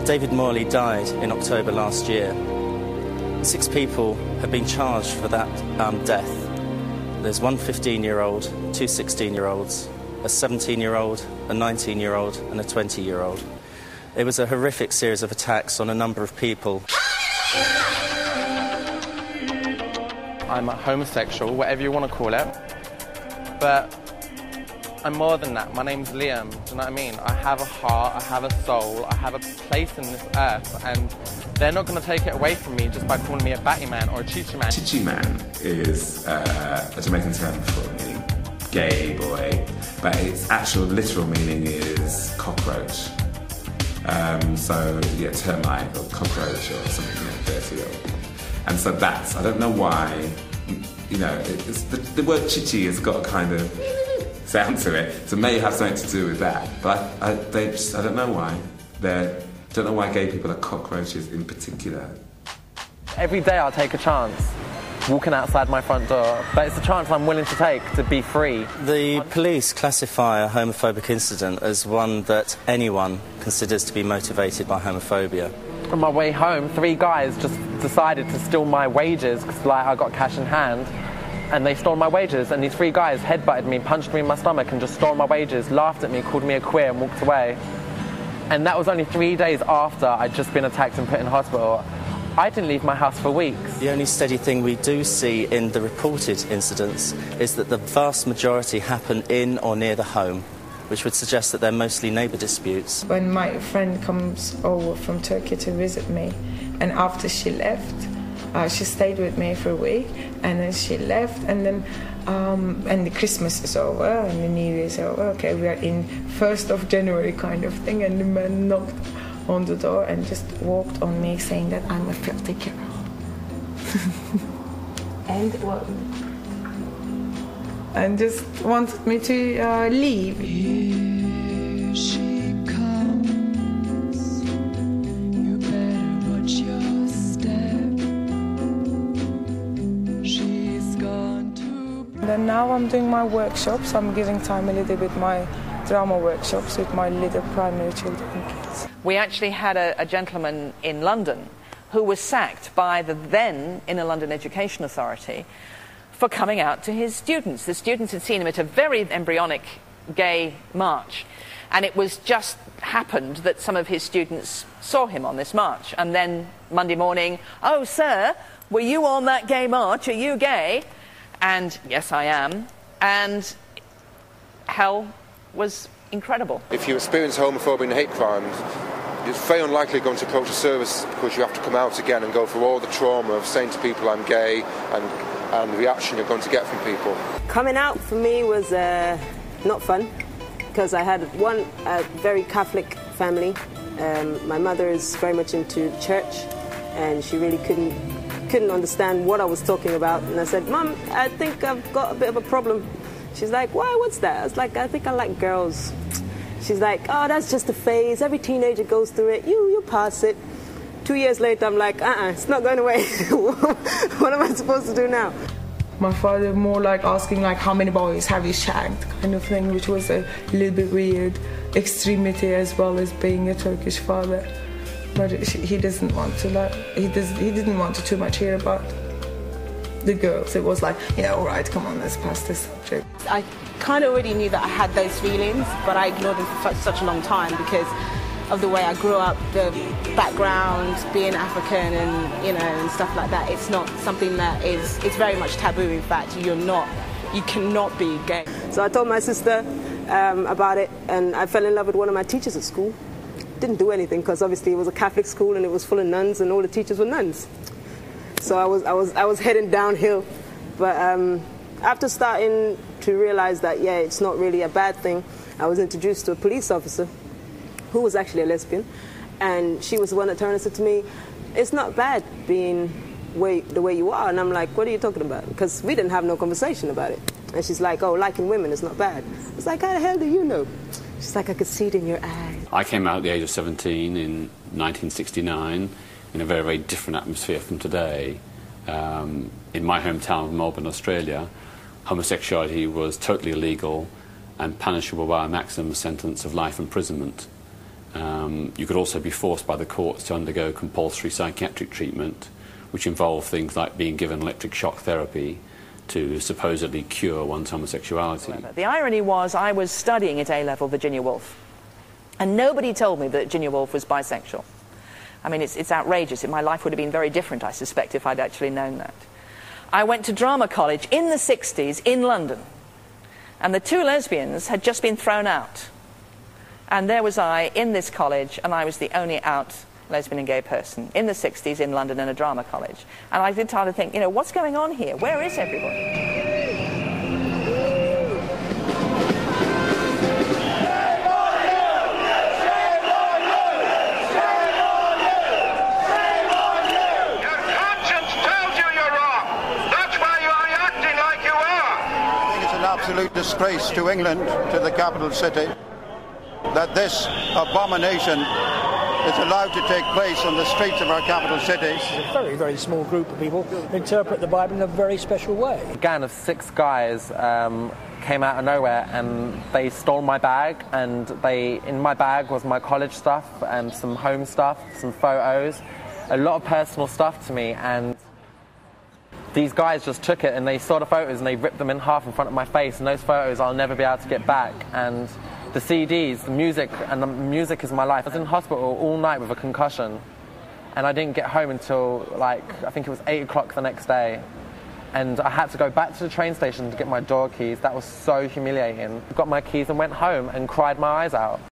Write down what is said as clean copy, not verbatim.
David Morley died in October last year. 6 people have been charged for that death. There's one 15-year-old, 2 16-year-olds, a 17-year-old, a 19-year-old and a 20-year-old. It was a horrific series of attacks on a number of people. I'm a homosexual, whatever you want to call it, but I'm more than that. My name's Liam, do you know what I mean? I have a heart, I have a soul, I have a place in this earth, and they're not going to take it away from me just by calling me a batty man or a chichi man. Chichi man is a Jamaican term for meaning gay boy, but its actual literal meaning is cockroach. So, yeah, termite or cockroach or something dirty. And so that's, I don't know why, you know, it's the word chichi has got a kind of sound to it, so it may have something to do with that. But I don't know why. Don't know why gay people are cockroaches in particular. Every day I'll take a chance, walking outside my front door, but it's a chance I'm willing to take to be free. The police classify a homophobic incident as one that anyone considers to be motivated by homophobia. On my way home, 3 guys just decided to steal my wages because, like, I got cash in hand, and they stole my wages. And these 3 guys headbutted me, punched me in my stomach, and just stole my wages, laughed at me, called me a queer, and walked away. And that was only 3 days after I'd just been attacked and put in hospital. I didn't leave my house for weeks. The only steady thing we do see in the reported incidents is that the vast majority happen in or near the home, which would suggest that they're mostly neighbour disputes. When my friend comes over from Turkey to visit me, and after she left, she stayed with me for a week, and then she left, and then and the Christmas is over, and the New Year is over. Okay, we are in 1st of January kind of thing, and the man knocked on the door and just walked on me saying that I'm a filthy girl. And just wanted me to leave. Here she comes. You better watch your step. She's gone to... Then now I'm doing my workshops. I'm giving time a little bit my drama workshops with my little primary children kids. We actually had a gentleman in London who was sacked by the then Inner London Education Authority for coming out to his students. The students had seen him at a very embryonic gay march, and it was just happened that some of his students saw him on this march. And then Monday morning, "Oh, sir, were you on that gay march? Are you gay?" And yes, I am. And hell was incredible. If you experience homophobia and hate crimes, it's very unlikely going to approach a service because you have to come out again and go through all the trauma of saying to people I'm gay and the reaction you're going to get from people. Coming out for me was not fun because I had a very Catholic family. My mother is very much into church, and she really couldn't understand what I was talking about. And I said, "Mum, I think I've got a bit of a problem." She's like, "Why? What's that?" I was like, "I think I like girls." She's like, "Oh, that's just a phase. Every teenager goes through it. You pass it." 2 years later, I'm like, it's not going away. What am I supposed to do now? My father more like asking like, how many boys have you shagged kind of thing, which was a little bit weird extremity as well as being a Turkish father. But he doesn't want to like, he didn't want to too much hear about the girls. It was like, yeah, all right, come on, let's pass this subject. I kind of already knew that I had those feelings, but I ignored them for such a long time because of the way I grew up, the background, being African and, you know, and stuff like that. It's not something that it's very much taboo. In fact, you cannot be gay. So I told my sister about it, and I fell in love with one of my teachers at school. Didn't do anything because obviously it was a Catholic school and it was full of nuns and all the teachers were nuns. So I was heading downhill. But after starting to realize that, yeah, it's not really a bad thing, I was introduced to a police officer who was actually a lesbian, and she was the one that turned and said to me, "It's not bad being the way you are." And I'm like, "What are you talking about?" Because we didn't have no conversation about it. And she's like, "Oh, liking women is not bad." I was like, "How the hell do you know?" She's like, "I could see it in your eyes." I came out at the age of 17 in 1969 in a very, very different atmosphere from today. In my hometown of Melbourne, Australia, homosexuality was totally illegal and punishable by a maximum sentence of life imprisonment. You could also be forced by the courts to undergo compulsory psychiatric treatment, which involved things like being given electric shock therapy to supposedly cure one's homosexuality. The irony was I was studying at A-level Virginia Woolf, and nobody told me that Virginia Woolf was bisexual. I mean, it's outrageous. My life would have been very different, I suspect, if I'd actually known that. I went to drama college in the 60s in London, and the two lesbians had just been thrown out. And there was I in this college, and I was the only out lesbian and gay person in the 60s in London in a drama college. And I did try to think, what's going on here? Where is everybody? Absolute disgrace to England, to the capital city, that this abomination is allowed to take place on the streets of our capital city. This is a very, very small group of people who interpret the Bible in a very special way. A gang of 6 guys came out of nowhere and they stole my bag, and in my bag was my college stuff and some home stuff, some photos, a lot of personal stuff to me, and these guys just took it and they saw the photos and they ripped them in half in front of my face, and those photos I'll never be able to get back. And the CDs, the music is my life. I was in hospital all night with a concussion, and I didn't get home until I think it was 8 o'clock the next day. And I had to go back to the train station to get my door keys. That was so humiliating. I got my keys and went home and cried my eyes out.